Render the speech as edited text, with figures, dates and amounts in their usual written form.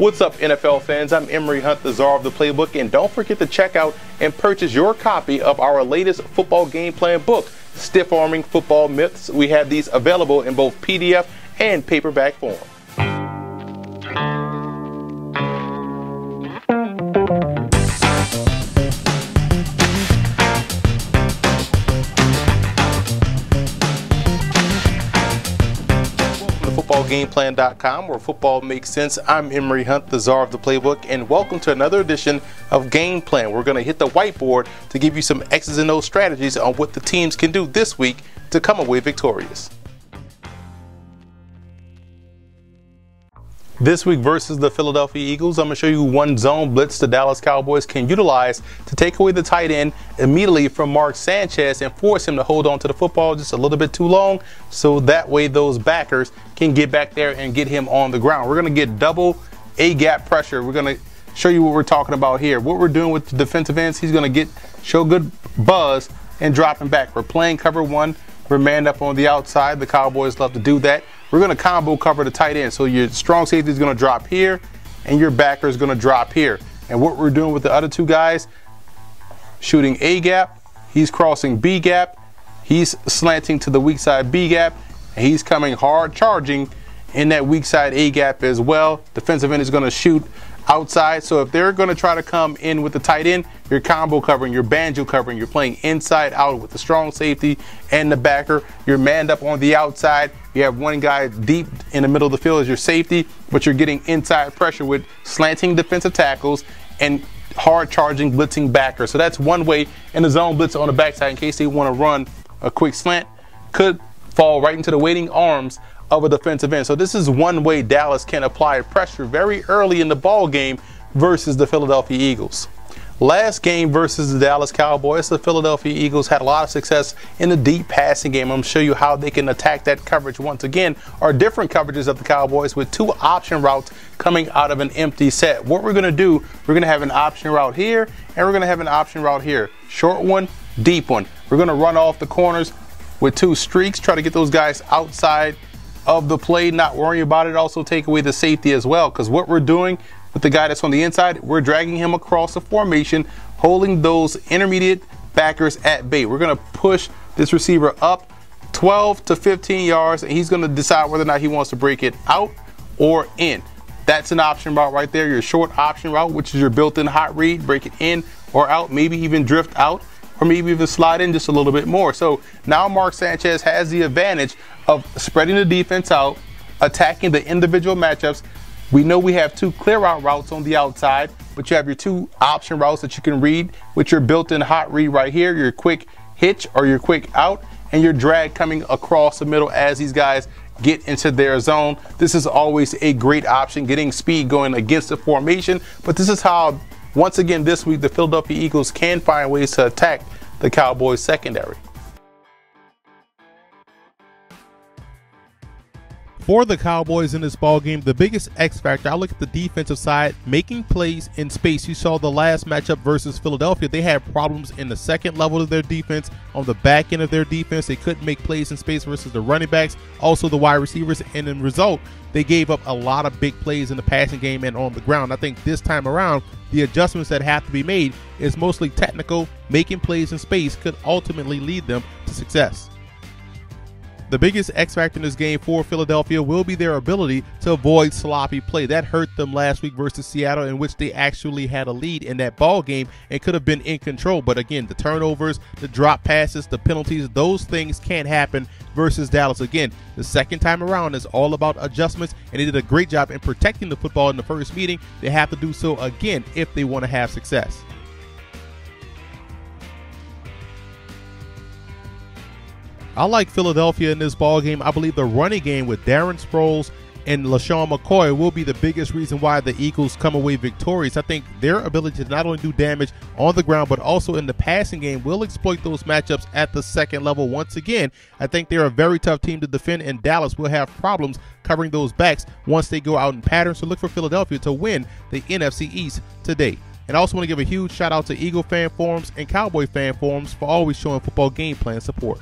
What's up, NFL fans? I'm Emory Hunt, the czar of the playbook, and don't forget to check out and purchase your copy of our latest football game plan book, Stiff Arming Football Myths. We have these available in both PDF and paperback form. FootballGamePlan.com, where football makes sense. I'm Emory Hunt, the czar of the playbook, and welcome to another edition of Game Plan. We're going to hit the whiteboard to give you some X's and O's strategies on what the teams can do this week to come away victorious. This week versus the Philadelphia Eagles, I'm going to show you one zone blitz the Dallas Cowboys can utilize to take away the tight end immediately from Mark Sanchez and force him to hold on to the football just a little bit too long, so that way those backers can get back there and get him on the ground. We're going to get double A-gap pressure. We're going to show you what we're talking about here. What we're doing with the defensive ends, he's going to show good buzz and drop him back. We're playing cover one. We're manned up on the outside. The Cowboys love to do that. We're going to combo cover the tight end. So your strong safety is going to drop here and your backer is going to drop here. And what we're doing with the other two guys, shooting A gap, he's crossing B gap, he's slanting to the weak side B gap, and he's coming hard charging in that weak side A gap as well. Defensive end is going to shoot outside. So if they're going to try to come in with the tight end, you're combo covering, you're banjo covering, you're playing inside out with the strong safety and the backer. You're manned up on the outside. You have one guy deep in the middle of the field as your safety, but you're getting inside pressure with slanting defensive tackles and hard charging blitzing backers. So that's one way. And the zone blitz on the backside, in case they want to run a quick slant, could fall right into the waiting arms of a defensive end. So this is one way Dallas can apply pressure very early in the ball game versus the Philadelphia Eagles. Last game versus the Dallas Cowboys, the Philadelphia Eagles had a lot of success in the deep passing game. I'm going to show you how they can attack that coverage once again, or different coverages of the Cowboys with two option routes coming out of an empty set. What we're going to do, we're going to have an option route here, and we're going to have an option route here. Short one, deep one. We're going to run off the corners with two streaks, try to get those guys outside of the play, not worrying about it. Also take away the safety as well, because what we're doing with the guy that's on the inside, we're dragging him across the formation, holding those intermediate backers at bay. We're going to push this receiver up 12 to 15 yards, and he's going to decide whether or not he wants to break it out or in. That's an option route right there, your short option route, which is your built-in hot read. Break it in or out, maybe even drift out, or maybe even slide in just a little bit more. So now Mark Sanchez has the advantage of spreading the defense out, attacking the individual matchups. We know we have two clear out routes on the outside, but you have your two option routes that you can read with your built-in hot read right here, your quick hitch or your quick out, and your drag coming across the middle as these guys get into their zone. This is always a great option, getting speed going against the formation, but this is how, once again this week, the Philadelphia Eagles can find ways to attack the Cowboys secondary. For the Cowboys in this ball game, the biggest X factor, I look at the defensive side, making plays in space. You saw the last matchup versus Philadelphia. They had problems in the second level of their defense, on the back end of their defense. They couldn't make plays in space versus the running backs, also the wide receivers, and in result, they gave up a lot of big plays in the passing game and on the ground. I think this time around, the adjustments that have to be made is mostly technical. Making plays in space could ultimately lead them to success. The biggest X factor in this game for Philadelphia will be their ability to avoid sloppy play. That hurt them last week versus Seattle, in which they actually had a lead in that ball game and could have been in control. But again, the turnovers, the drop passes, the penalties, those things can't happen versus Dallas. Again, the second time around is all about adjustments, and they did a great job in protecting the football in the first meeting. They have to do so again if they want to have success. I like Philadelphia in this ball game. I believe the running game with Darren Sproles and LaShawn McCoy will be the biggest reason why the Eagles come away victorious. I think their ability to not only do damage on the ground, but also in the passing game will exploit those matchups at the second level. Once again, I think they're a very tough team to defend, and Dallas will have problems covering those backs once they go out in pattern. So look for Philadelphia to win the NFC East today. And I also want to give a huge shout out to Eagle fan forums and Cowboy fan forums for always showing football game plan support.